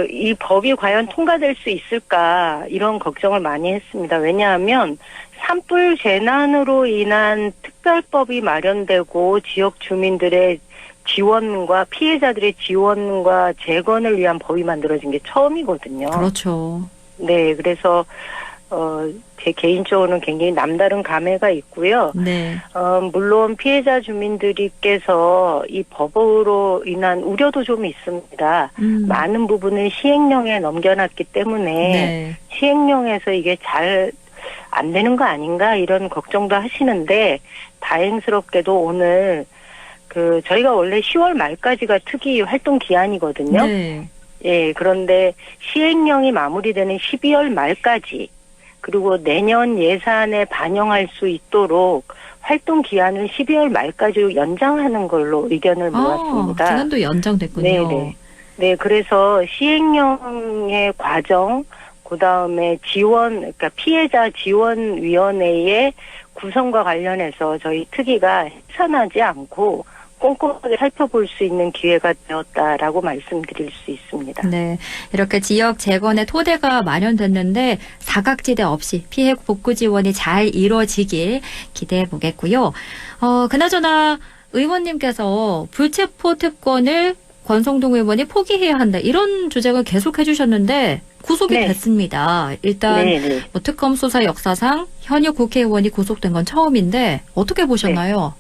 이 법이 과연 통과될 수 있을까 이런 걱정을 많이 했습니다. 왜냐하면 산불 재난으로 인한 특별법이 마련되고 지역 주민들의 지원과 피해자들의 지원과 재건을 위한 법이 만들어진 게 처음이거든요. 그렇죠. 네, 그래서 제 개인적으로는 굉장히 남다른 감회가 있고요. 네. 물론 피해자 주민들께서 이 법으로 인한 우려도 좀 있습니다. 많은 부분을 시행령에 넘겨놨기 때문에 네. 시행령에서 이게 잘 안 되는 거 아닌가 이런 걱정도 하시는데 다행스럽게도 오늘 저희가 원래 10월 말까지가 특위 활동 기한이거든요. 네. 예, 그런데 시행령이 마무리되는 12월 말까지 그리고 내년 예산에 반영할 수 있도록 활동 기한을 12월 말까지 연장하는 걸로 의견을 모았습니다. 기간도 연장됐군요. 네네. 네, 그래서 시행령의 과정, 그 다음에 지원, 그러니까 피해자 지원위원회의 구성과 관련해서 저희 특위가 해산하지 않고 꼼꼼하게 살펴볼 수 있는 기회가 되었다라고 말씀드릴 수 있습니다. 네, 이렇게 지역 재건의 토대가 마련됐는데 사각지대 없이 피해 복구 지원이 잘 이루어지길 기대해 보겠고요. 그나저나 의원님께서 불체포 특권을 권성동 의원이 포기해야 한다 이런 주장을 계속해 주셨는데 구속이 네. 됐습니다. 일단 네. 뭐 특검 수사 역사상 현역 국회의원이 구속된 건 처음인데 어떻게 보셨나요?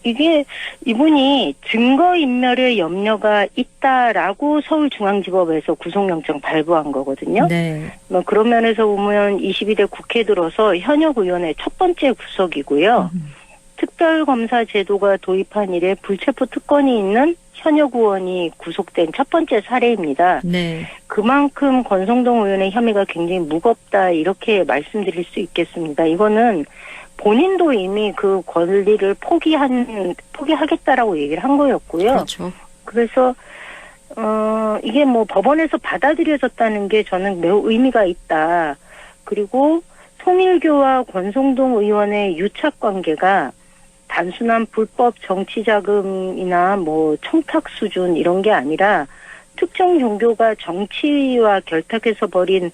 이게 이분이 증거인멸의 염려가 있다라고 서울중앙지법에서 구속영장 발부한 거거든요. 네. 뭐 그런 면에서 보면 22대 국회 들어서 현역 의원의 첫 번째 구속이고요. 특별검사 제도가 도입한 이래 불체포 특권이 있는 현역 의원이 구속된 첫 번째 사례입니다. 네. 그만큼 권성동 의원의 혐의가 굉장히 무겁다 이렇게 말씀드릴 수 있겠습니다. 이거는 본인도 이미 그 권리를 포기하겠다라고 얘기를 한 거였고요. 그렇죠. 그래서 이게 뭐 법원에서 받아들여졌다는 게 저는 매우 의미가 있다. 그리고 통일교와 권성동 의원의 유착 관계가 단순한 불법 정치 자금이나 뭐 청탁 수준 이런 게 아니라 특정 종교가 정치와 결탁해서 벌인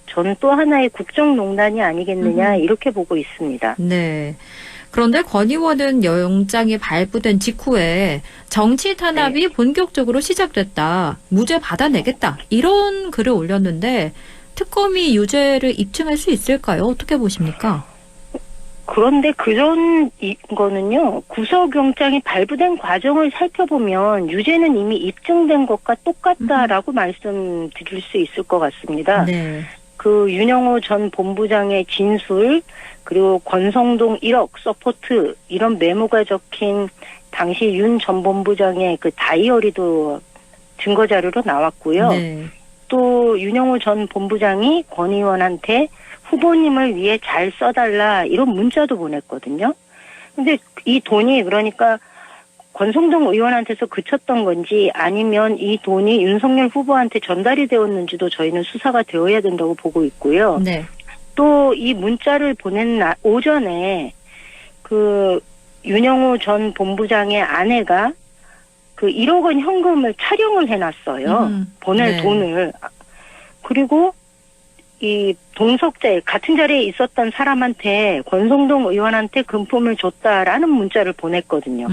저는 또 하나의 국정농단이 아니겠느냐 이렇게 보고 있습니다. 네. 그런데 권 의원은 영장이 발부된 직후에 정치 탄압이 본격적으로 시작됐다. 무죄 받아내겠다. 이런 글을 올렸는데 특검이 유죄를 입증할 수 있을까요? 어떻게 보십니까? 그런데 그런 거는요. 구속영장이 발부된 과정을 살펴보면 유죄는 이미 입증된 것과 똑같다라고 말씀드릴 수 있을 것 같습니다. 네. 그 윤영호 전 본부장의 진술 그리고 권성동 1억 서포트 이런 메모가 적힌 당시 윤 전 본부장의 그 다이어리도 증거 자료로 나왔고요. 네. 또 윤영호 전 본부장이 권 의원한테 후보님을 위해 잘 써달라 이런 문자도 보냈거든요. 근데 이 돈이 그러니까 권성동 의원한테서 그쳤던 건지 아니면 이 돈이 윤석열 후보한테 전달이 되었는지도 저희는 수사가 되어야 된다고 보고 있고요. 네. 또 이 문자를 보낸 오전에 그 윤영호 전 본부장의 아내가 그 1억 원 현금을 촬영을 해놨어요. 보낼 네. 돈을. 그리고 이 동석자 같은 자리에 있었던 사람한테 권성동 의원한테 금품을 줬다라는 문자를 보냈거든요.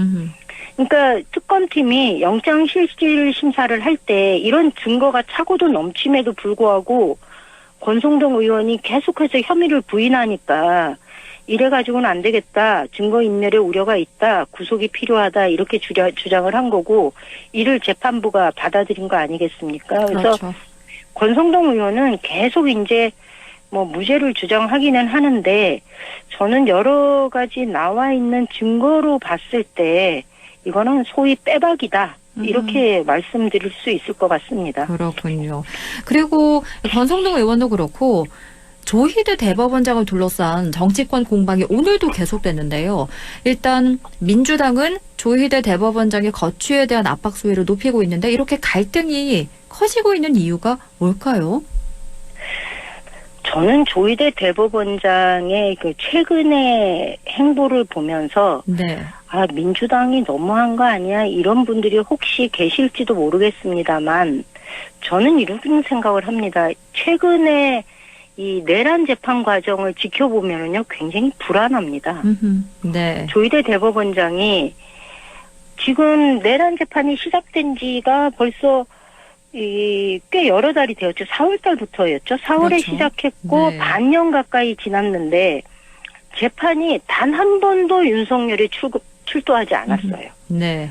그러니까 특검팀이 영장실질 심사를 할 때 이런 증거가 차고도 넘침에도 불구하고 권성동 의원이 계속해서 혐의를 부인하니까 이래가지고는 안 되겠다. 증거인멸의 우려가 있다. 구속이 필요하다. 이렇게 주장을 한 거고 이를 재판부가 받아들인 거 아니겠습니까? 그래서 그렇죠. 권성동 의원은 계속 이제 뭐 무죄를 주장하기는 하는데 저는 여러 가지 나와 있는 증거로 봤을 때 이거는 소위 빼박이다. 이렇게 말씀드릴 수 있을 것 같습니다. 그렇군요. 그리고 권성동 의원도 그렇고 조희대 대법원장을 둘러싼 정치권 공방이 오늘도 계속됐는데요. 일단 민주당은 조희대 대법원장의 거취에 대한 압박 수위를 높이고 있는데 이렇게 갈등이 커지고 있는 이유가 뭘까요? 저는 조희대 대법원장의 그 최근의 행보를 보면서 네. 민주당이 너무한 거 아니야? 이런 분들이 혹시 계실지도 모르겠습니다만 저는 이런 생각을 합니다. 최근에 이 내란 재판 과정을 지켜보면요 굉장히 불안합니다. 네. 조희대 대법원장이 지금 내란 재판이 시작된 지가 벌써 꽤 여러 달이 되었죠. 4월 달부터였죠. 4월에 그렇죠. 시작했고 네. 반년 가까이 지났는데 재판이 단 한 번도 윤석열이 출두하지 않았어요. 네.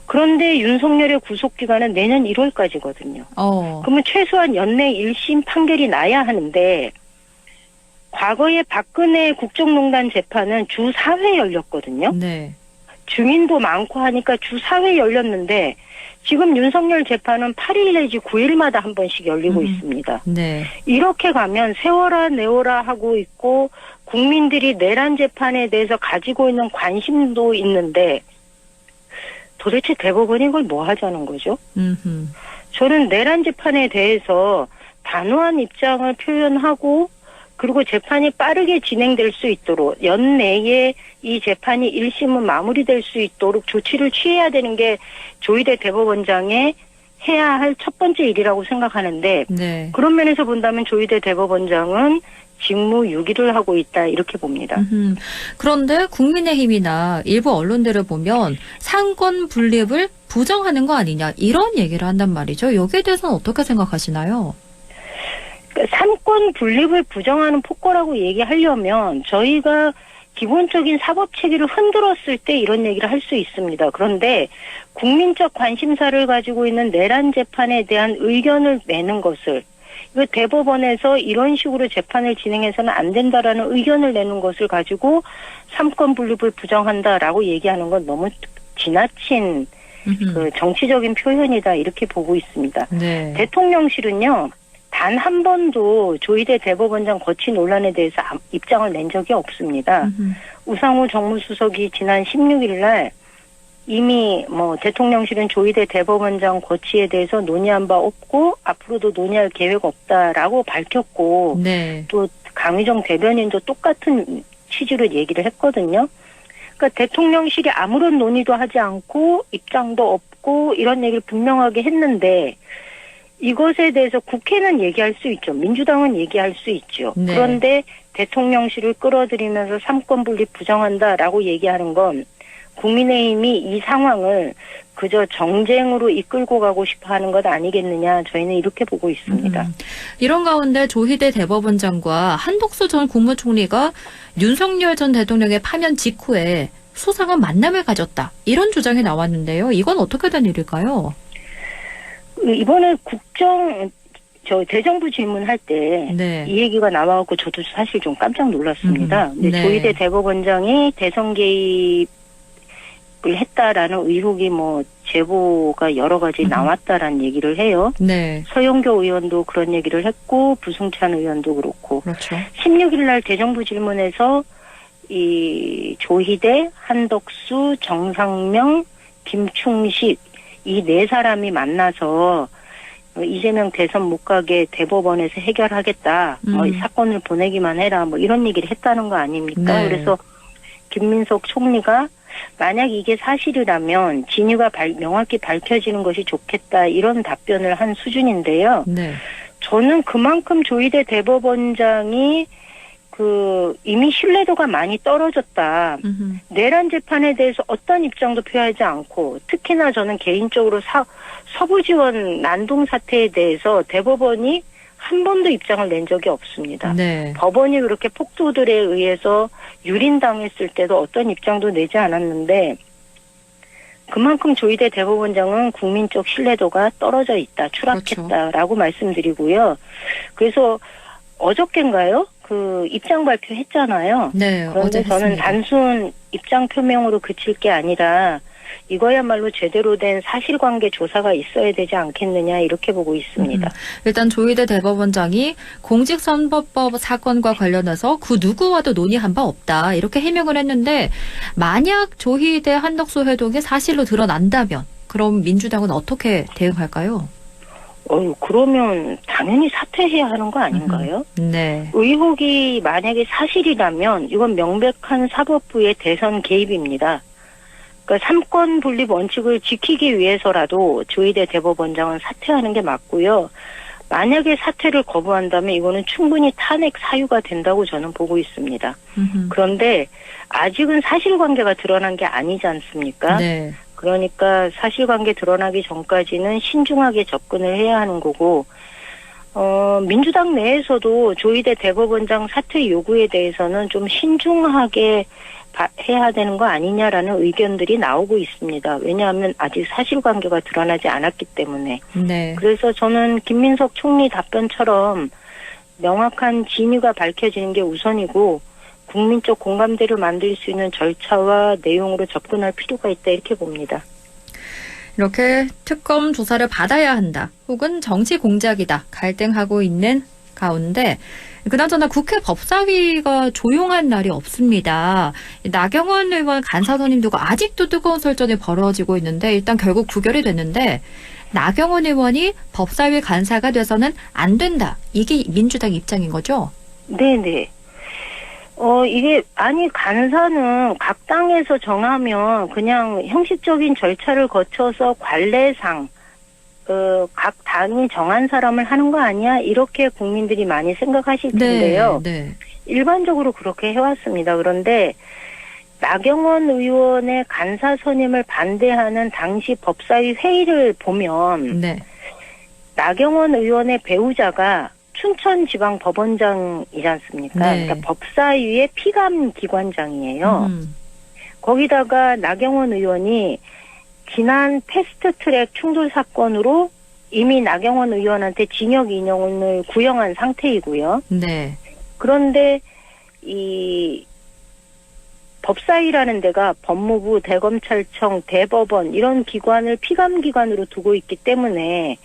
그런데 윤석열의 구속 기간은 내년 1월까지거든요. 그러면 최소한 연내 1심 판결이 나야 하는데 과거에 박근혜 국정농단 재판은 주 4회 열렸거든요. 네. 증인도 많고 하니까 주 4회 열렸는데 지금 윤석열 재판은 8일 내지 9일마다 한 번씩 열리고 있습니다. 네. 이렇게 가면 세워라 내워라 하고 있고 국민들이 내란 재판에 대해서 가지고 있는 관심도 있는데 도대체 대법원이 이걸 뭐 하자는 거죠? 음흠. 저는 내란 재판에 대해서 단호한 입장을 표현하고 그리고 재판이 빠르게 진행될 수 있도록 연내에 이 재판이 1심은 마무리될 수 있도록 조치를 취해야 되는 게 조희대 대법원장의 해야 할 첫 번째 일이라고 생각하는데 네. 그런 면에서 본다면 조희대 대법원장은 직무유기를 하고 있다 이렇게 봅니다. 그런데 국민의힘이나 일부 언론들을 보면 상권 분립을 부정하는 거 아니냐 이런 얘기를 한단 말이죠. 여기에 대해서는 어떻게 생각하시나요? 그러니까 삼권 분립을 부정하는 폭거라고 얘기하려면 저희가 기본적인 사법 체계를 흔들었을 때 이런 얘기를 할 수 있습니다. 그런데 국민적 관심사를 가지고 있는 내란 재판에 대한 의견을 내는 것을 이거 대법원에서 이런 식으로 재판을 진행해서는 안 된다라는 의견을 내는 것을 가지고 삼권 분립을 부정한다라고 얘기하는 건 너무 지나친 그 정치적인 표현이다 이렇게 보고 있습니다. 네. 대통령실은요. 단 한 번도 조희대 대법원장 거취 논란에 대해서 입장을 낸 적이 없습니다. 우상호 정무수석이 지난 16일 날 이미 대통령실은 조희대 대법원장 거취에 대해서 논의한 바 없고 앞으로도 논의할 계획 없다라고 밝혔고 네. 또 강의정 대변인도 똑같은 취지로 얘기를 했거든요. 그러니까 대통령실이 아무런 논의도 하지 않고 입장도 없고 이런 얘기를 분명하게 했는데 이것에 대해서 국회는 얘기할 수 있죠. 민주당은 얘기할 수 있죠. 네. 그런데 대통령실을 끌어들이면서 삼권 분립 부정한다라고 얘기하는 건 국민의힘이 이 상황을 그저 정쟁으로 이끌고 가고 싶어 하는 것 아니겠느냐. 저희는 이렇게 보고 있습니다. 이런 가운데 조희대 대법원장과 한덕수 전 국무총리가 윤석열 전 대통령의 파면 직후에 수상한 만남을 가졌다. 이런 주장이 나왔는데요. 이건 어떻게 된 일일까요? 이번에 대정부 질문할 때 이 얘기가 나와갖고 저도 사실 좀 깜짝 놀랐습니다. 근데 네. 조희대 대법원장이 대선 개입을 했다라는 의혹이 제보가 여러 가지 나왔다라는 얘기를 해요. 네. 서영교 의원도 그런 얘기를 했고 부승찬 의원도 그렇고. 그렇죠. 16일 날 대정부 질문에서 이 조희대, 한덕수, 정상명, 김충식 이 네 사람이 만나서 이재명 대선 못 가게 대법원에서 해결하겠다. 이 사건을 보내기만 해라. 이런 얘기를 했다는 거 아닙니까? 네. 그래서 김민석 총리가 만약 이게 사실이라면 진위가 명확히 밝혀지는 것이 좋겠다. 이런 답변을 한 수준인데요. 네. 저는 그만큼 조희대 대법원장이 이미 신뢰도가 많이 떨어졌다. 내란 재판에 대해서 어떤 입장도 표하지 않고 특히나 저는 개인적으로 서부지원 난동 사태에 대해서 대법원이 한 번도 입장을 낸 적이 없습니다. 네. 법원이 그렇게 폭도들에 의해서 유린당했을 때도 어떤 입장도 내지 않았는데 그만큼 조희대 대법원장은 국민적 신뢰도가 떨어져 있다. 추락했다라고 말씀드리고요. 그래서 어저께인가요? 입장 발표했잖아요. 네, 그런데 어제 저는 했습니다. 단순 입장 표명으로 그칠 게 아니라 이거야말로 제대로 된 사실관계 조사가 있어야 되지 않겠느냐 이렇게 보고 있습니다. 일단 조희대 대법원장이 공직선거법 사건과 관련해서 그 누구와도 논의한 바 없다. 이렇게 해명을 했는데 만약 조희대 한덕수 회동이 사실로 드러난다면 그럼 민주당은 어떻게 대응할까요? 그러면 당연히 사퇴해야 하는 거 아닌가요? 네. 의혹이 만약에 사실이라면 이건 명백한 사법부의 대선 개입입니다. 그러니까 삼권 분립 원칙을 지키기 위해서라도 조희대 대법원장은 사퇴하는 게 맞고요. 만약에 사퇴를 거부한다면 이거는 충분히 탄핵 사유가 된다고 저는 보고 있습니다. 그런데 아직은 사실관계가 드러난 게 아니지 않습니까? 네. 그러니까 사실관계 드러나기 전까지는 신중하게 접근을 해야 하는 거고 민주당 내에서도 조희대 대법원장 사퇴 요구에 대해서는 좀 신중하게 해야 되는 거 아니냐라는 의견들이 나오고 있습니다. 왜냐하면 아직 사실관계가 드러나지 않았기 때문에. 네. 그래서 저는 김민석 총리 답변처럼 명확한 진위가 밝혀지는 게 우선이고 국민적 공감대를 만들 수 있는 절차와 내용으로 접근할 필요가 있다 이렇게 봅니다. 이렇게 특검 조사를 받아야 한다. 혹은 정치 공작이다. 갈등하고 있는 가운데 그나저나 국회 법사위가 조용한 날이 없습니다. 나경원 의원 간사 선임 두고 아직도 뜨거운 설전이 벌어지고 있는데 일단 결국 부결이 됐는데 나경원 의원이 법사위 간사가 돼서는 안 된다. 이게 민주당 입장인 거죠? 네네. 이게, 간사는 각 당에서 정하면 그냥 형식적인 절차를 거쳐서 관례상, 각 당이 정한 사람을 하는 거 아니야? 이렇게 국민들이 많이 생각하실 텐데요. 네. 일반적으로 그렇게 해왔습니다. 그런데 나경원 의원의 간사 선임을 반대하는 당시 법사위 회의를 보면 나경원 의원의 배우자가 춘천지방법원장이지 않습니까? 그러니까 법사위의 피감기관장이에요. 거기다가 나경원 의원이 지난 패스트트랙 충돌 사건으로 이미 나경원 의원한테 징역 2년을 구형한 상태이고요. 네. 그런데 이 법사위라는 데가 법무부, 대검찰청, 대법원 이런 기관을 피감기관으로 두고 있기 때문에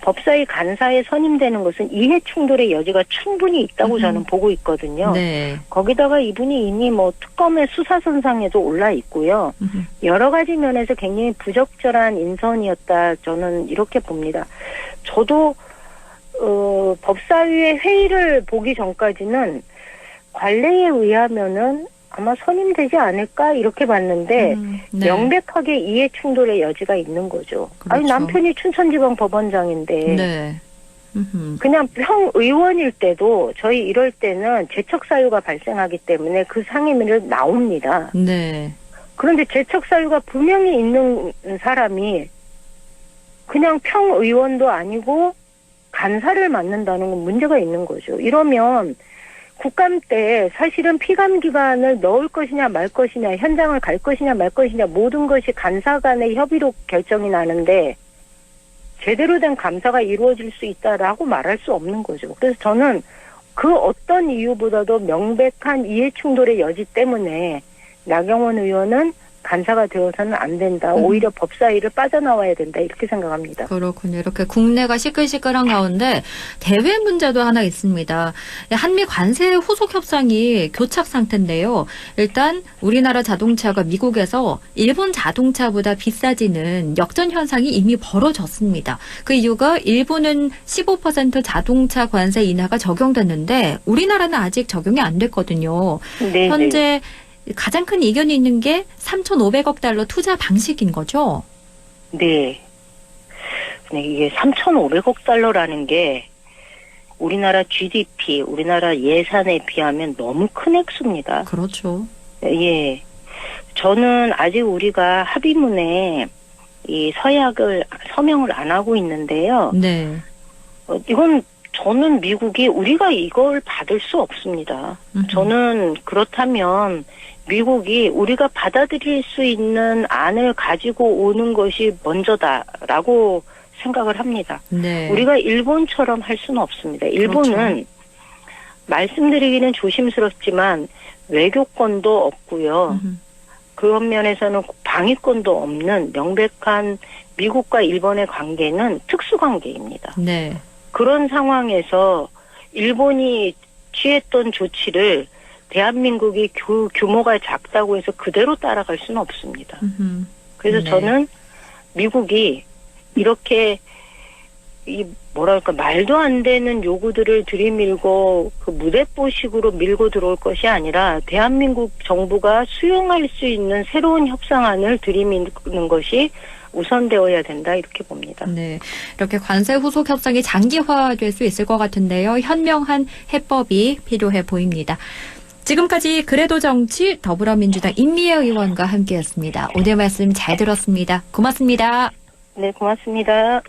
법사위 간사에 선임되는 것은 이해 충돌의 여지가 충분히 있다고 저는 보고 있거든요. 네. 거기다가 이분이 이미 특검의 수사선상에도 올라 있고요. 여러 가지 면에서 굉장히 부적절한 인선이었다. 저는 이렇게 봅니다. 저도 법사위의 회의를 보기 전까지는 관례에 의하면은 아마 선임되지 않을까 이렇게 봤는데 명백하게 이해 충돌의 여지가 있는 거죠. 그렇죠. 남편이 춘천지방법원장인데 그냥 평의원일 때도 저희 이럴 때는 재척 사유가 발생하기 때문에 그 상임위를 나옵니다. 네. 그런데 재척 사유가 분명히 있는 사람이 그냥 평의원도 아니고 간사를 맡는다는 건 문제가 있는 거죠. 이러면 국감 때 사실은 피감기관을 넣을 것이냐 말 것이냐, 현장을 갈 것이냐 말 것이냐 모든 것이 간사 간의 협의로 결정이 나는데 제대로 된 감사가 이루어질 수 있다라고 말할 수 없는 거죠. 그래서 저는 그 어떤 이유보다도 명백한 이해충돌의 여지 때문에 나경원 의원은 간사가 되어서는 안 된다. 오히려 법사위를 빠져나와야 된다. 이렇게 생각합니다. 그렇군요. 이렇게 국내가 시끌시끌한 가운데 대외 문제도 하나 있습니다. 한미 관세 후속 협상이 교착 상태인데요. 일단 우리나라 자동차가 미국에서 일본 자동차보다 비싸지는 역전 현상이 이미 벌어졌습니다. 그 이유가 일본은 15% 자동차 관세 인하가 적용됐는데 우리나라는 아직 적용이 안 됐거든요. 네, 현재 가장 큰 이견이 있는 게 3,500억 달러 투자 방식인 거죠? 네. 근데 이게 3,500억 달러라는 게 우리나라 GDP, 우리나라 예산에 비하면 너무 큰 액수입니다. 그렇죠. 예. 저는 아직 우리가 합의문에 이 서약을 서명을 안 하고 있는데요. 네. 이건 저는 미국이 우리가 이걸 받을 수 없습니다. 저는 그렇다면 미국이 우리가 받아들일 수 있는 안을 가지고 오는 것이 먼저다라고 생각을 합니다. 네. 우리가 일본처럼 할 수는 없습니다. 일본은 그렇죠. 말씀드리기는 조심스럽지만 외교권도 없고요. 그런 면에서는 방위권도 없는 명백한 미국과 일본의 관계는 특수관계입니다. 네. 그런 상황에서 일본이 취했던 조치를 대한민국이 규모가 작다고 해서 그대로 따라갈 수는 없습니다. 그래서 네. 저는 미국이 이렇게 말도 안 되는 요구들을 들이밀고 그 무대뽀식으로 밀고 들어올 것이 아니라 대한민국 정부가 수용할 수 있는 새로운 협상안을 들이미는 것이 우선되어야 된다 이렇게 봅니다. 네, 이렇게 관세 후속 협상이 장기화될 수 있을 것 같은데요. 현명한 해법이 필요해 보입니다. 지금까지 그래도 정치 더불어민주당 임미애 의원과 함께했습니다. 오늘 말씀 잘 들었습니다. 고맙습니다. 네, 고맙습니다.